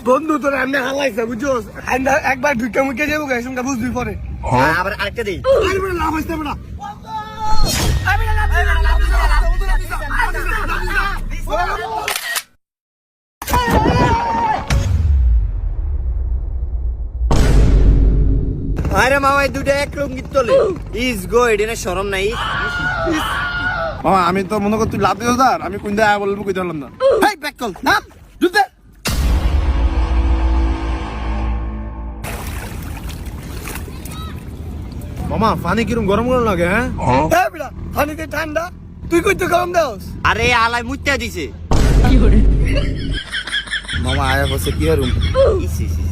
বন্ধু তোর এমনি হালাইছে বুঝছস একবার ঢুকে মুখে যাবো গাইস সঙ্গে বুঝবি পরে আবার আরেকটা দেই আরে বড় লাভ হইছে বড় আরে মামা এই দুটো এক রঙিত তোলে ইজ গো এডিনে শরম নাই মামা আমি তো মনে কর তুই লাভ দিস আর আমি কোন জায়গায় বলবো কই দিলাম না হেই ব্যাক কল নাম দুতে মামা পানি কিরম গরম গরম লাগে হ্যাঁ হ্যাঁ বড় পানিতে ঠান্ডা তুই কই তো গরম দাওস আরে আলাই মুত্তা দিছে মামা আয়া বসে কি হারুম ইস ইস ইস।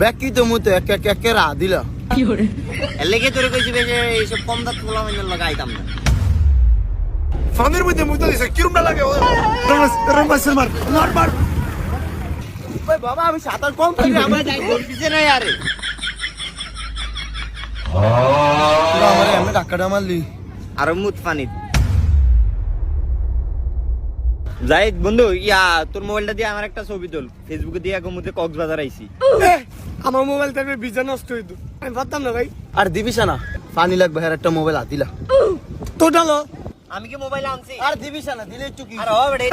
ব্যাগ কি তো মুতে এক এক এক রা দিলা এর লেগে তোরে কইছি যে এইসব কম দাঁত পোলা মাইনে লাগাইতাম না পানির মধ্যে মুতে দিছে কিরম না লাগে রমাস মার মার মার ওই বাবা আমি সাঁতার কম পারি আমরা যাই বলবিছে না আরে আমারে আমি টাকাটা মারলি আর মুত পানি যাই বন্ধু ইয়া তোর মোবাইলটা দিয়ে আমার একটা ছবি তোল ফেসবুকে দিয়ে মুতে কক্সবাজার আইছি আমার মোবাইল থেকে বিজা নষ্ট হইতো আমি ভাবতাম না ভাই আর দিবিস না পানি লাগবে আর একটা মোবাইল আতিলা তো ডালো আমি কি মোবাইল আনছি আর দিবিস না দিলে একটু কি আর হবে রে